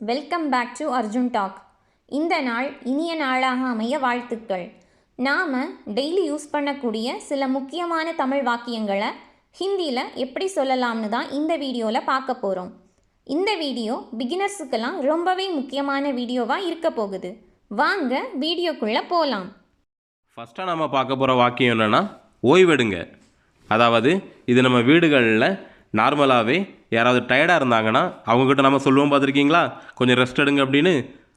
Welcome back to Arjun talk. இந்த நாள் இனிய நாளாக அமைய வாழ்த்துக்கள். நாம் டெய்லி யூஸ் பண்ணக்கூடிய சில முக்கியமான தமிழ் வாக்கியங்களை ஹிந்தியில் எப்படி சொல்லலாம்னு தான் இந்த வீடியோவில் பார்க்க போகிறோம். இந்த வீடியோ பிகினர்ஸுக்கெல்லாம் ரொம்பவே முக்கியமான வீடியோவாக இருக்க போகுது. வாங்க வீடியோக்குள்ளே போகலாம். ஃபஸ்ட்டாக நம்ம பார்க்க போகிற வாக்கியம் என்னென்னா ஓய்வெடுங்க. அதாவது இது நம்ம வீடுகளில் நார்மலாகவே யாராவது டயர்டாக இருந்தாங்கன்னா அவங்கக்கிட்ட நம்ம சொல்லுவோம் பார்த்துருக்கீங்களா, கொஞ்சம் ரெஸ்ட் எடுங்க அப்படின்னு.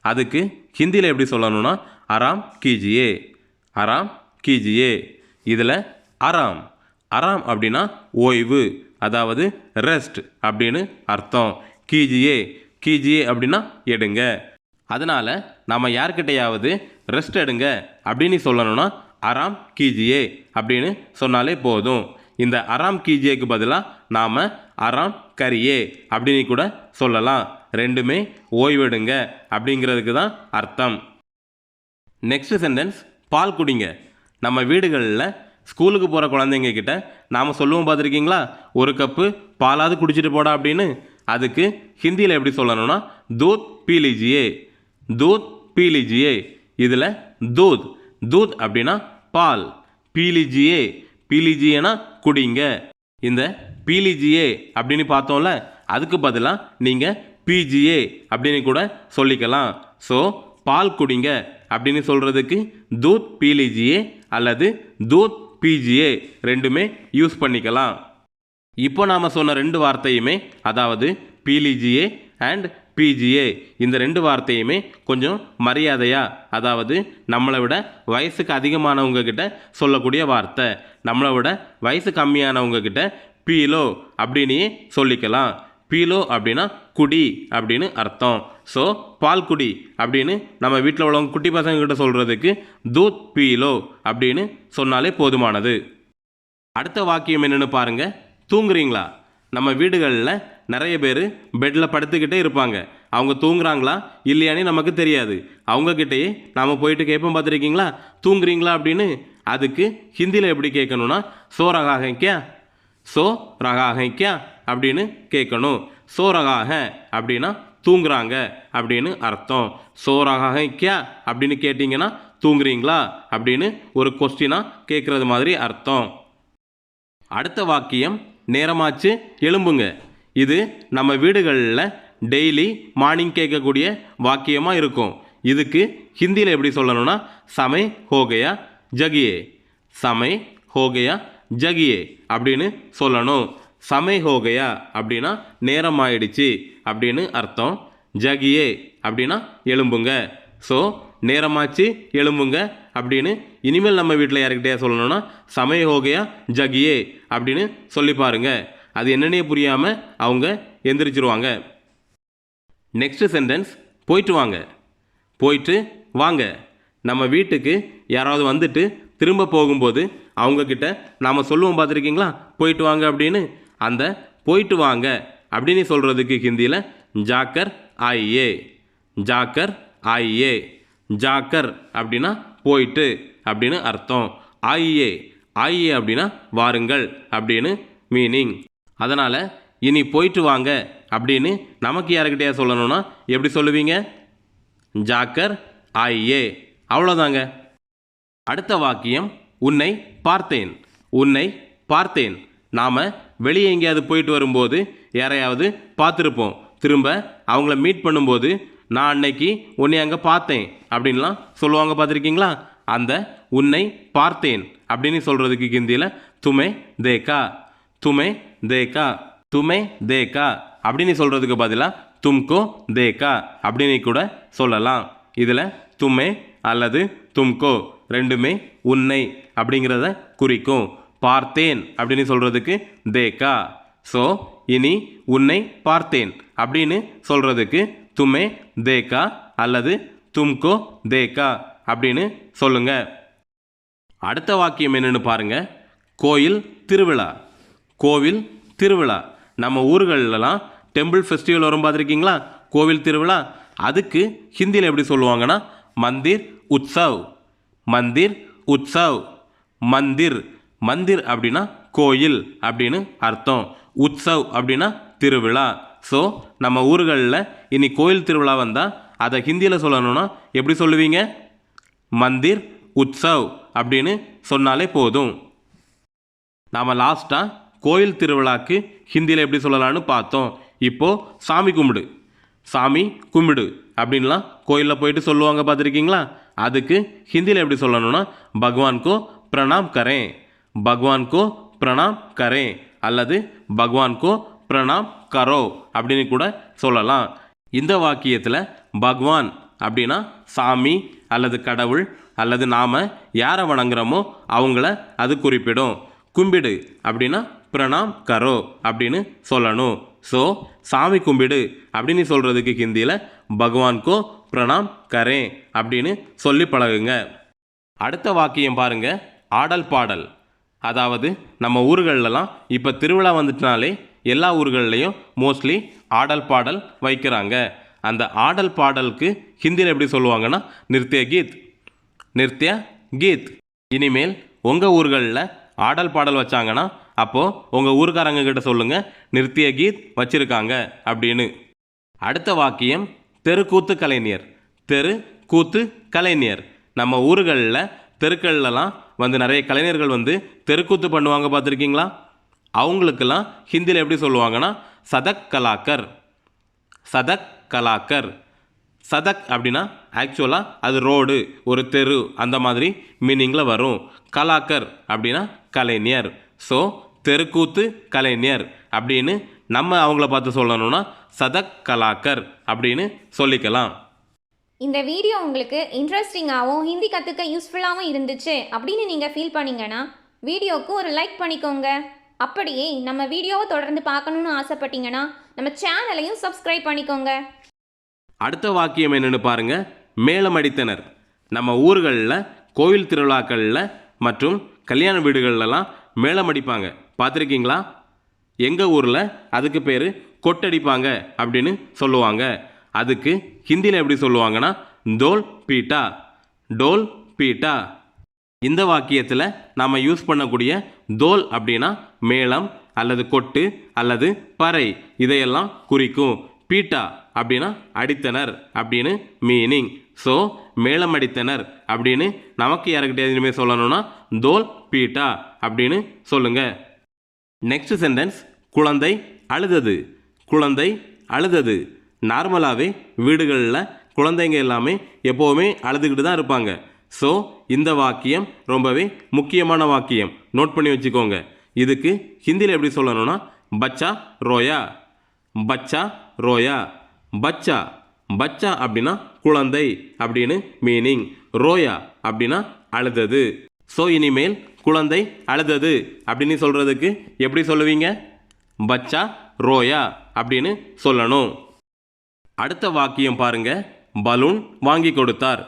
அதுக்கு ஹிந்தியில் எப்படி சொல்லணும்னா ஆராம் கீஜியே, ஆராம் கீஜியே. இதில் ஆராம் ஆராம் அப்படின்னா ஓய்வு, அதாவது ரெஸ்ட் அப்படின்னு அர்த்தம். கீஜியே கீஜியே அப்படின்னா எடுங்க. அதனால் நம்ம யார்கிட்டையாவது ரெஸ்ட் எடுங்க அப்படின்னு சொல்லணும்னா ஆராம் கீஜியே அப்படின்னு சொன்னாலே போதும். இந்த ஆராம் கீஜியேக்கு பதிலாக நாம் ஆராம் கரியே அப்படின்னு கூட சொல்லலாம். ரெண்டுமே ஓய்வெடுங்க அப்படிங்கிறதுக்கு தான் அர்த்தம். நெக்ஸ்ட் சென்டென்ஸ் பால் குடிங்க. நம்ம வீடுகளில் ஸ்கூலுக்கு போகிற குழந்தைங்க கிட்ட நாம் சொல்லுவோம் பார்த்துருக்கீங்களா, ஒரு கப்பு பாலாவது குடிச்சிட்டு போடா அப்படின்னு. அதுக்கு ஹிந்தியில் எப்படி சொல்லணும்னா தூத் பீலிஜியே, தூத் பீலிஜியே. இதில் தூத் தூத் அப்படின்னா பால், பீலிஜியே பீலிஜியேனா குடிங்க. இந்த பீலிஜியே அப்படின்னு பார்த்தோம்ல, அதுக்கு பதிலாக நீங்கள் பிஜிஏ அப்படின்னு கூட சொல்லிக்கலாம். ஸோ பால் குடிங்க அப்படின்னு சொல்கிறதுக்கு தூத் பீலிஜியே அல்லது தூத் பிஜிஏ ரெண்டுமே யூஸ் பண்ணிக்கலாம். இப்போ நாம் சொன்ன ரெண்டு வார்த்தையுமே, அதாவது பீலிஜியே அண்ட் பிஜிஏ, இந்த ரெண்டு வார்த்தையுமே கொஞ்சம் மரியாதையாக, அதாவது நம்மளை விட வயசுக்கு அதிகமானவங்க கிட்ட சொல்லக்கூடிய வார்த்தை. நம்மளை விட வயசு கம்மியானவங்க கிட்ட பீலோ அப்படின்னே சொல்லிக்கலாம். பீலோ அப்படின்னா குடி அப்படின்னு அர்த்தம். ஸோ பால் குடி அப்படின்னு நம்ம வீட்டில் உள்ளவங்க குட்டி பசங்கக்கிட்ட சொல்கிறதுக்கு தூத் பீலோ அப்படின்னு சொன்னாலே போதுமானது. அடுத்த வாக்கியம் என்னென்னு பாருங்கள், தூங்குறீங்களா. நம்ம வீடுகளில் நிறைய பேர் பெட்டில் படுத்துக்கிட்டே இருப்பாங்க. அவங்க தூங்குறாங்களா இல்லையானே நமக்கு தெரியாது. அவங்கக்கிட்டேயே நாம் போயிட்டு கேட்போம் பார்த்துருக்கீங்களா, தூங்குறீங்களா அப்படின்னு. அதுக்கு ஹிந்தியில் எப்படி கேட்கணும்னா சோ ரகா ஹை கியா, சோ ரகா ஹை கியா அப்படின்னு கேட்கணும். சோ ரகா ஹை அப்படின்னா தூங்குறாங்க அப்படின்னு அர்த்தம். சோ ரகா ஹை கியா அப்படின்னு கேட்டிங்கன்னா தூங்குறீங்களா அப்படின்னு ஒரு கொஸ்டினாக கேட்குறது மாதிரி அர்த்தம். அடுத்த வாக்கியம் நேரமாச்சு எழும்புங்க. இது நம்ம வீடுகளில் டெய்லி மார்னிங் கேட்கக்கூடிய வாக்கியமாக இருக்கும். இதுக்கு ஹிந்தியில் எப்படி சொல்லணும்னா சமை ஹோகையா ஜகியே, சமை ஹோகையா ஜகியே அப்படின்னு சொல்லணும். சமை ஹோகையா அப்படின்னா நேரம் ஆயிடுச்சு அப்படின்னு அர்த்தம். ஜகியே அப்படின்னா எழும்புங்க. ஸோ நேரமாச்சு எழும்புங்க அப்படின்னு இனிமேல் நம்ம வீட்டில் யாருக்கிட்டே சொல்லணும்னா சமை ஹோகையா ஜகியே அப்படின்னு சொல்லி பாருங்க. அது என்னன்னே புரியாமல் அவங்க எந்திரிச்சிருவாங்க. நெக்ஸ்ட் சென்டென்ஸ் போயிட்டு வாங்க. போயிட்டு வாங்க. நம்ம வீட்டுக்கு யாராவது வந்துட்டு திரும்ப போகும்போது அவங்கக்கிட்ட நாம் சொல்லுவோம் பார்த்துருக்கீங்களா, போயிட்டு வாங்க அப்படின்னு. அந்த போயிட்டு வாங்க அப்படின்னு சொல்கிறதுக்கு ஹிந்தியில் ஜாக்கர் ஆயியே, ஜாக்கர் ஆயியே. ஜாக்கர் அப்படின்னா போயிட்டு அப்படின்னு அர்த்தம். ஆயியே ஆயியே அப்படின்னா வாருங்கள் அப்படின்னு மீனிங். அதனால் இனி போயிட்டு வாங்க அப்படின்னு நமக்கு யாருக்கிட்டையா சொல்லணும்னா எப்படி சொல்லுவீங்க, ஜாக்கர் ஆயியே. அவ்வளோதாங்க. அடுத்த வாக்கியம் உன்னை பார்த்தேன். உன்னை பார்த்தேன். நாம் வெளியே எங்கேயாவது போயிட்டு வரும்போது யாரையாவது பார்த்துருப்போம். திரும்ப அவங்கள மீட் பண்ணும்போது நான் அன்னைக்கு உன்னை அங்கே பார்த்தேன் அப்படின்லாம் சொல்லுவாங்க பார்த்துருக்கீங்களா. அந்த உன்னை பார்த்தேன் அப்படின்னு சொல்கிறதுக்கு ஹிந்தியில் துமே தேக்கா, துமே தேக்கா, துமே தேக்கா அப்படின்னு சொல்கிறதுக்கு பதிலாக தும்கோ தேக்கா அப்படின்னு கூட சொல்லலாம். இதில் துமே அல்லது தும்கோ ரெண்டுமே உன்னை அப்படிங்கிறத குறிக்கும். பார்த்தேன் அப்படின்னு சொல்கிறதுக்கு தேக்கா. ஸோ இனி உன்னை பார்த்தேன் அப்படின்னு சொல்கிறதுக்கு துமே தேக்கா அல்லது தும்கோ தேக்கா அப்படின்னு சொல்லுங்க. அடுத்த வாக்கியம் என்னென்னு பாருங்கள், கோயில் திருவிழா. கோவில் திருவிழா. நம்ம ஊர்களெலாம் டெம்பிள் ஃபெஸ்டிவல் வரும் பார்த்துருக்கீங்களா, கோவில் திருவிழா. அதுக்கு ஹிந்தியில் எப்படி சொல்லுவாங்கன்னா மந்திர் உற்சவ், மந்திர் உற்சவ். மந்திர் மந்திர் அப்படின்னா கோயில் அப்படின்னு அர்த்தம். உற்சவ் அப்படின்னா திருவிழா. ஸோ நம்ம ஊர்களில் இனி கோயில் திருவிழா வந்தால் அதை ஹிந்தியில் சொல்லணும்னா எப்படி சொல்லுவீங்க? மந்திர் உற்சவ் அப்படின்னு சொன்னாலே போதும். நாம் லாஸ்ட்டாக கோயில் திருவிழாக்கு ஹிந்தியில் எப்படி சொல்லலான்னு பார்த்தோம். இப்போது சாமி கும்பிடு, சாமி கும்பிடு அப்படின்லாம் கோயிலில் போயிட்டு சொல்லுவாங்க, பார்த்துருக்கீங்களா? அதுக்கு ஹிந்தியில் எப்படி சொல்லணும்னா பகவான் கோ பிரணாம் கரேன், பகவான் கோ பிரணாம் கரேன் அல்லது பகவான் கோ பிரணாம் கரோ அப்படின்னு கூட சொல்லலாம். இந்த வாக்கியத்தில் பகவான் அப்படின்னா சாமி அல்லது கடவுள் அல்லது நாம் யாரை வணங்குறோமோ அவங்கள அது குறிப்பிடும். கும்பிடு அப்படின்னா பிரணாம் கரோ அப்படின்னு சொல்லணும். ஸோ சாமி கும்பிடு அப்படின்னு சொல்கிறதுக்கு ஹிந்தியில் பகவான் கோ பிரணாம் கரேன் அப்படின்னு சொல்லி பழகுங்க. அடுத்த வாக்கியம் பாருங்க, ஆடல் பாடல். அதாவது நம்ம ஊர்களெலாம் இப்போ திருவிழா வந்துட்டுனாலே எல்லா ஊர்கள்லேயும் மோஸ்ட்லி ஆடல் பாடல் வைக்கிறாங்க. அந்த ஆடல் பாடலுக்கு ஹிந்தியில் எப்படி சொல்லுவாங்கன்னா நிருத்ய கீத், நிருத்ய கீத். இனிமேல் உங்கள் ஊர்களில் ஆடல் பாடல் வச்சாங்கன்னா அப்போது உங்கள் ஊர்க்காரங்க கிட்ட சொல்லுங்கள் நிருத்ய கீத் வச்சுருக்காங்க அப்படின்னு. அடுத்த வாக்கியம் தெருக்கூத்து கலைஞர், தெரு கூத்து கலைஞர். நம்ம ஊர்களில் தெருக்கள்லாம் வந்து நிறைய கலைஞர்கள் வந்து தெருக்கூத்து பண்ணுவாங்க, பார்த்துருக்கீங்களா? அவங்களுக்கெல்லாம் ஹிந்தியில் எப்படி சொல்லுவாங்கன்னா சதக் கலாக்கர், சதக் கலாக்கர். சதக் அப்படின்னா ஆக்சுவலாக அது ரோடு, ஒரு தெரு அந்த மாதிரி மீனிங்கில் வரும். கலாக்கர் அப்படின்னா கலைஞர். ஸோ தெருக்கூத்து கலைஞர் அப்படின்னு நம்ம அவங்கள பார்த்து சொல்லணும்னா சதக் கலாக்கர் அப்படின்னு சொல்லிக்கலாம். இந்த வீடியோ உங்களுக்கு இன்ட்ரெஸ்டிங்காகவும் ஹிந்தி கற்றுக்க யூஸ்ஃபுல்லாகவும் இருந்துச்சு அப்படின்னு நீங்கள் ஃபீல் பண்ணீங்கன்னா வீடியோவுக்கு ஒரு லைக் பண்ணிக்கோங்க. அப்படியே நம்ம வீடியோவை தொடர்ந்து பார்க்கணுன்னு ஆசைப்பட்டீங்கன்னா நம்ம சேனலையும் சப்ஸ்கிரைப் பண்ணிக்கோங்க. அடுத்த வாக்கியம் என்னென்னு பாருங்க, மேளமடித்தனர். நம்ம ஊர்களில் கோவில் திருவிழாக்களில் மற்றும் கல்யாண வீடுகள்லாம் மேளமடிப்பாங்க, பார்த்துருக்கீங்களா? எங்கள் ஊரில் அதுக்கு பேர் கொட்டடிப்பாங்க அப்படின்னு சொல்லுவாங்க. அதுக்கு ஹிந்தியில் எப்படி சொல்லுவாங்கன்னா டோல் பீட்டா, டோல் பீட்டா. இந்த வாக்கியத்தில் நாம் யூஸ் பண்ணக்கூடிய தோல் அப்படின்னா மேளம் அல்லது கொட்டு அல்லது பறை இதையெல்லாம் குறிக்கும். பீட்டா அப்படின்னா அடித்தனர் அப்படின்னு மீனிங். ஸோ மேளம் அடித்தனர் அப்படின்னு நமக்கு யாருக்கிட்டே இனிமேல் சொல்லணும்னா தோல் பீட்டா அப்படின்னு சொல்லுங்க. நெக்ஸ்ட் சென்டென்ஸ், குழந்தை அழுதது, குழந்தை அழுதது. நார்மலாகவே வீடுகளில் குழந்தைங்க எல்லாமே எப்போவுமே அழுதுகிட்டு தான் இருப்பாங்க. ஸோ இந்த வாக்கியம் ரொம்பவே முக்கியமான வாக்கியம், நோட் பண்ணி வச்சுக்கோங்க. இதுக்கு ஹிந்தியில் எப்படி சொல்லணும்னா பச்சா ரோயா, பச்சா ரோயா. பச்சா, பச்சா அப்படின்னா குழந்தை அப்படின்னு மீனிங். ரோயா அப்படின்னா அழுதது. ஸோ இனிமேல் குழந்தை அழுதது அப்படின்னு சொல்கிறதுக்கு எப்படி சொல்லுவீங்க? பச்சா ரோயா அப்படின்னு சொல்லணும். அடுத்த வாக்கியம் பாருங்க, பலூன் வாங்கி கொடுத்தார்,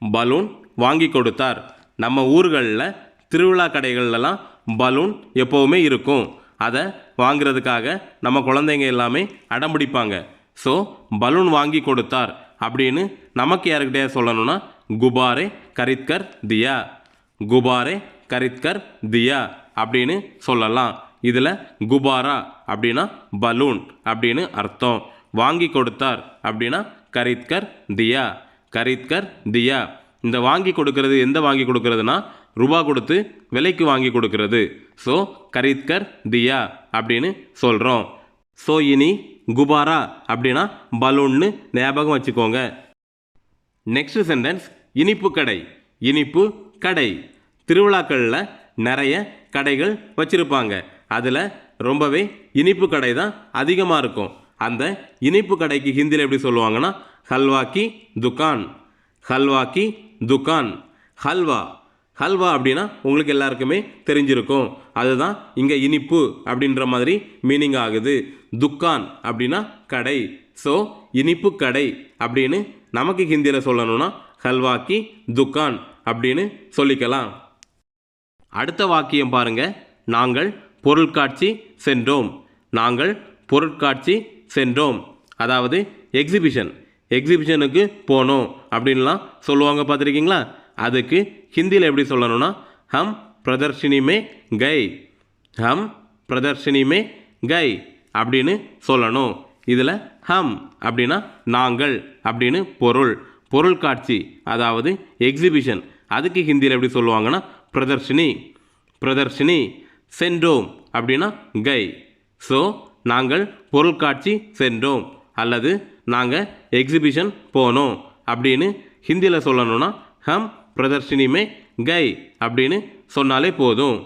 பலூன் வாங்கி கொடுத்தார். நம்ம ஊர்களில் திருவிழா கடைகள்லாம் பலூன் எப்போவுமே இருக்கும். அதை வாங்கிறதுக்காக நம்ம குழந்தைங்க எல்லாமே அடம்பிடிப்பாங்க. ஸோ பலூன் வாங்கி கொடுத்தார் அப்படின்னு நமக்கு யாருக்கிட்டே சொல்லணும்னா குபாரே கரித்கர் தியா, குபாரே கரித்கர் தியா அப்படின்னு சொல்லலாம். இதில் குபாரா அப்படின்னா பலூன் அப்படின்னு அர்த்தம். வாங்கி கொடுத்தார் அப்படின்னா கரித்கர் தியா, கரித்கர் தியா. இந்த வாங்கி கொடுக்கறது எந்த வாங்கி கொடுக்கறதுனா ரூபா கொடுத்து விலைக்கு வாங்கி கொடுக்கறது. ஸோ கரித்கர் தியா அப்படின்னு சொல்கிறோம். ஸோ இனி குபாரா அப்படின்னா பலூன்னு ஞாபகம் வச்சுக்கோங்க. நெக்ஸ்ட் சென்டென்ஸ், இனிப்பு கடை, இனிப்பு கடை. திருவிழாக்களில் நிறைய கடைகள் வச்சுருப்பாங்க. அதில் ரொம்பவே இனிப்பு கடை தான் அதிகமாக இருக்கும். அந்த இனிப்பு கடைக்கு ஹிந்தியில் எப்படி சொல்லுவாங்கன்னா ஹல்வா கி துக்கான், ஹல்வா கி துக்கான். ஹல்வா, ஹல்வா அப்படின்னா உங்களுக்கு எல்லாருக்குமே தெரிஞ்சிருக்கும். அதுதான் இங்கே இனிப்பு அப்படின்ற மாதிரி மீனிங் ஆகுது. துக்கான் அப்படின்னா கடை. ஸோ இனிப்பு கடை அப்படின்னு நமக்கு ஹிந்தியில் சொல்லணும்னா ஹல்வா கி துக்கான் அப்படின்னு சொல்லிக்கலாம். அடுத்த வாக்கியம் பாருங்க, நாங்கள் பொருட்காட்சி சென்றோம், நாங்கள் பொருட்காட்சி சென்றோம். அதாவது எக்ஸிபிஷன், எக்ஸிபிஷனுக்கு போனோம் அப்படின்லாம் சொல்லுவாங்க, பார்த்துருக்கீங்களா? அதுக்கு ஹிந்தியில் எப்படி சொல்லணும்னா ஹம் பிரதர்ஷினி மே கை, ஹம் பிரதர்ஷினி மே கை அப்படின்னு சொல்லணும். இதில் ஹம் அப்படின்னா நாங்கள் அப்படின்னு பொருள். பொருள் காட்சி அதாவது எக்ஸிபிஷன், அதுக்கு ஹிந்தியில் எப்படி சொல்லுவாங்கன்னா பிரதர்ஷினி. பிரதர்ஷினி. சென்றோம் அப்படின்னா கை. ஸோ நாங்கள் பொருட்காட்சி சென்றோம் அல்லது நாங்கள் எக்ஸிபிஷன் போனோம் அப்படின்னு ஹிந்தியில் சொல்லணும்னா ஹம் பிரதர்ஷினி மே கை அப்படின்னு சொன்னாலே போதும்.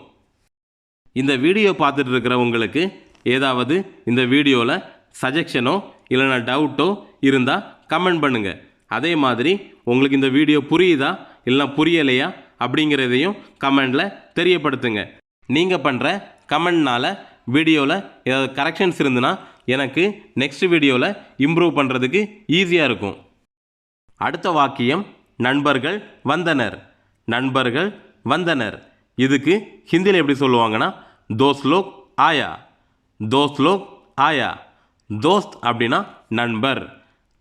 இந்த வீடியோ பார்த்துட்டு இருக்கிற உங்களுக்கு ஏதாவது இந்த வீடியோவில் சஜஷனோ இல்லைனா டவுட்டோ இருந்தால் கமெண்ட் பண்ணுங்கள். அதே மாதிரி உங்களுக்கு இந்த வீடியோ புரியுதா இல்லைனா புரியலையா அப்படிங்கிறதையும் கமெண்டில் தெரியப்படுத்துங்க. நீங்கள் பண்ணுற கமெண்ட்னால் வீடியோவில் ஏதாவது கரெக்ஷன்ஸ் இருந்துன்னா எனக்கு நெக்ஸ்ட் வீடியோவில் இம்ப்ரூவ் பண்ணுறதுக்கு ஈஸியாக இருக்கும். அடுத்த வாக்கியம் நண்பர்கள் வந்தனர். நண்பர்கள் வந்தனர். இதுக்கு ஹிந்தியில் எப்படி சொல்லுவாங்கன்னா தோஸ்த் லோக் ஆயா. தோஸ்த் லோக் ஆயா. தோஸ்த் அப்படின்னா நண்பர்,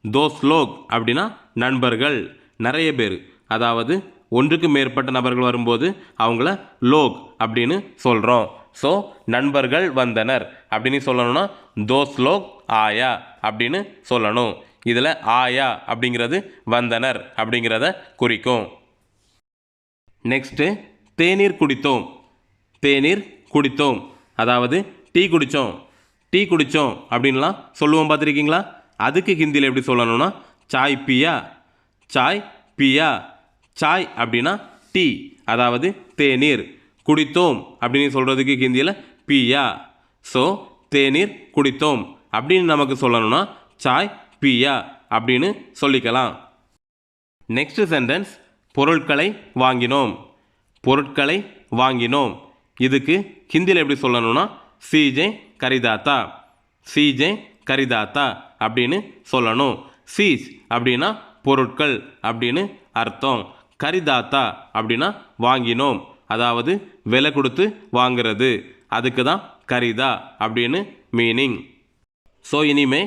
தோஸ்த் லோக் அப்படின்னா நண்பர்கள், நிறைய பேர், அதாவது ஒன்றுக்கு மேற்பட்ட நபர்கள் வரும்போது அவங்கள லோக் அப்படின்னு சொல்கிறோம். ஸோ நண்பர்கள் வந்தனர் அப்படின்னு சொல்லணும்னா தோஸ்த் லோக் ஆயா அப்படின்னு சொல்லணும். இதில் ஆயா அப்படிங்கிறது வந்தனர் அப்படிங்கிறத குறிக்கும். நெக்ஸ்ட்டு தேநீர் குடித்தோம். தேநீர் குடித்தோம் அதாவது டீ குடித்தோம். டீ குடித்தோம் அப்படின்லாம் சொல்லுவோம், பார்த்துருக்கீங்களா? அதுக்கு ஹிந்தியில் எப்படி சொல்லணும்னா சாய் பியா. சாய் பியா. சாய் அப்படின்னா டீ அதாவது தேநீர். குடித்தோம் அப்படின்னு சொல்கிறதுக்கு ஹிந்தியில் பியா. ஸோ தேநீர் குடித்தோம் அப்படின்னு நமக்கு சொல்லணும்னா சாய் பியா அப்படின்னு சொல்லிக்கலாம். நெக்ஸ்ட் சென்டென்ஸ் பொருட்களை வாங்கினோம். பொருட்களை வாங்கினோம். இதுக்கு ஹிந்தியில் எப்படி சொல்லணும்னா சீஜே கரிதாத்தா. சீஜே கரிதாத்தா அப்படின்னு சொல்லணும். சீஸ் அப்படின்னா பொருட்கள் அப்படின்னு அர்த்தம். கரிதாத்தா அப்படின்னா வாங்கினோம், அதாவது விலை கொடுத்து வாங்கிறது. அதுக்கு தான் கரிதா அப்படின்னு மீனிங். ஸோ இனிமே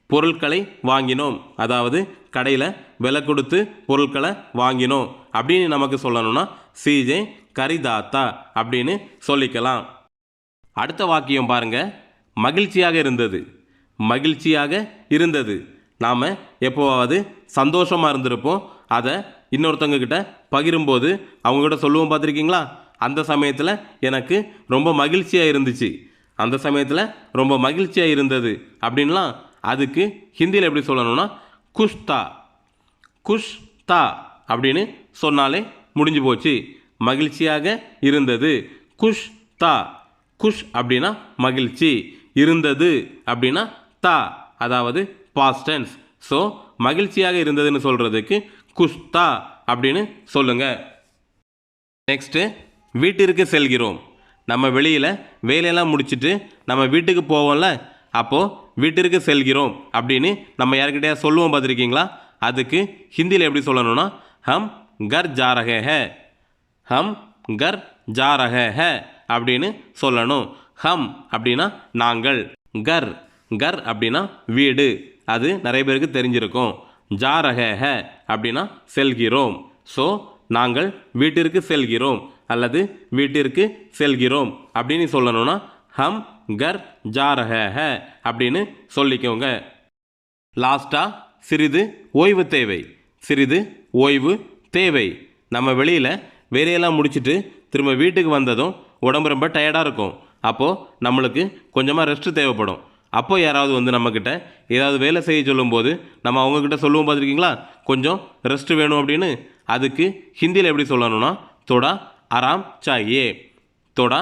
பொருட்களை வாங்கினோம் அதாவது கடையில் விலை கொடுத்து பொருட்களை வாங்கினோம் அப்படின்னு நமக்கு சொல்லணும்னா சீஜே கரிதாத்தா அப்படின்னு சொல்லிக்கலாம். அடுத்த வாக்கியம் பாருங்க. மகிழ்ச்சியாக இருந்தது. மகிழ்ச்சியாக இருந்தது. நாம் எப்போவாவது சந்தோஷமாக இருந்திருப்போம், அதை இன்னொருத்தவங்க கிட்ட பகிரும்போது அவங்ககிட்ட சொல்லுவோம், பார்த்துருக்கீங்களா? அந்த சமயத்தில் எனக்கு ரொம்ப மகிழ்ச்சியாக இருந்துச்சு, அந்த சமயத்தில் ரொம்ப மகிழ்ச்சியாக இருந்தது அப்படின்லாம் அதுக்கு ஹிந்தியில் எப்படி சொல்லணும்னா குஷ்தா. குஷ்தா அப்படின்னு சொன்னாலே முடிஞ்சு போச்சு. மகிழ்ச்சியாக இருந்தது குஷ் தா. குஷ் அப்படின்னா மகிழ்ச்சி, இருந்தது அப்படின்னா தா அதாவது பாஸ்ட் டென்ஸ். ஸோ மகிழ்ச்சியாக இருந்ததுன்னு சொல்கிறதுக்கு குஷ்தா அப்படின்னு சொல்லுங்க. நெக்ஸ்ட்டு வீட்டிற்கு செல்கிறோம். நம்ம வெளியில் வேலையெல்லாம் முடிச்சுட்டு நம்ம வீட்டுக்கு போவோம்ல, அப்போது வீட்டிற்கு செல்கிறோம் அப்படின்னு நம்ம யாருக்கிட்டையா சொல்லுவோம், பார்த்துருக்கீங்களா? அதுக்கு ஹிந்தியில் எப்படி சொல்லணும்னா ஹம் கர் ஜா ரஹே ஹே. ஹம் கர் ஜா ரஹே ஹே அப்படின்னு சொல்லணும். ஹம் அப்படின்னா நாங்கள், கர் கர் அப்படின்னா வீடு, அது நிறைய பேருக்கு தெரிஞ்சிருக்கும். ஜா ரஹே ஹே அப்படின்னா செல்கிறோம். ஸோ நாங்கள் வீட்டிற்கு செல்கிறோம் அல்லது வீட்டிற்கு செல்கிறோம் அப்படின்னு சொல்லணும்னா ஹம் கர் ஜா ரஹே ஹே அப்படின்னு சொல்லிக்கோங்க. லாஸ்ட்டாக சிறிது ஓய்வு தேவை. சிறிது ஓய்வு தேவை. நம்ம வெளியில் வேலையெல்லாம் முடிச்சுட்டு திரும்ப வீட்டுக்கு வந்ததும் உடம்பு ரொம்ப டயர்டாக இருக்கும். அப்போது நம்மளுக்கு கொஞ்சமாக ரெஸ்ட்டு தேவைப்படும். அப்போ யாராவது வந்து நம்மக்கிட்ட ஏதாவது வேலை செய்ய சொல்லும்போது நம்ம அவங்கக்கிட்ட சொல்லுவோம், பார்த்துருக்கீங்களா? கொஞ்சம் ரெஸ்ட்டு வேணும் அப்படின்னு. அதுக்கு ஹிந்தியில் எப்படி சொல்லணும்னா தோடா ஆராம் சாகியே. தோடா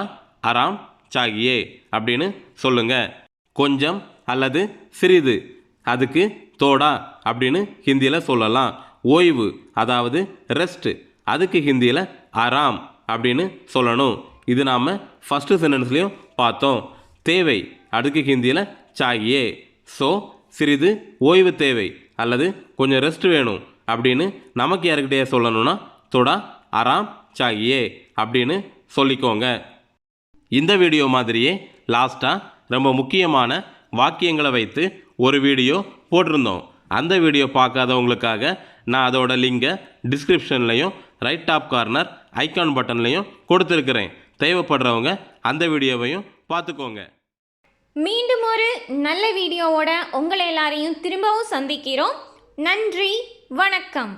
ஆராம் சாகியே அப்படின்னு சொல்லுங்கள். கொஞ்சம் அல்லது சிறிது, அதுக்கு தோடா அப்படின்னு ஹிந்தியில் சொல்லலாம். ஓய்வு அதாவது ரெஸ்ட்டு, அதுக்கு ஹிந்தியில் ஆராம் அப்படின்னு சொல்லணும். இது நாம் ஃபஸ்ட்டு சென்டென்ஸ்லேயும் பார்த்தோம். தேவை அதுக்கு ஹிந்தியில் சாகியே. ஸோ சிறிது ஓய்வு தேவை அல்லது கொஞ்சம் ரெஸ்ட் வேணும் அப்படின்னு நமக்கு யாருக்கிட்டே சொல்லணும்னா தோடா ஆராம் சாகியே அப்படின்னு சொல்லிக்கோங்க. இந்த வீடியோ மாதிரியே லாஸ்ட்டாக ரொம்ப முக்கியமான வாக்கியங்களை வைத்து ஒரு வீடியோ போட்டிருந்தோம். அந்த வீடியோ பார்க்காதவங்களுக்காக நான் அதோட லிங்கை டிஸ்கிரிப்ஷன்லையும் ரைட் டாப் கார்னர் ஐக்கான் பட்டன்லையும் கொடுத்துருக்குறேன். தேவைப்படுறவங்க அந்த வீடியோவையும் பார்த்துக்கோங்க. மீண்டும் ஒரு நல்ல வீடியோவோட உங்களை எல்லாரையும் திரும்பவும் சந்திக்கிறோம். நன்றி, வணக்கம்.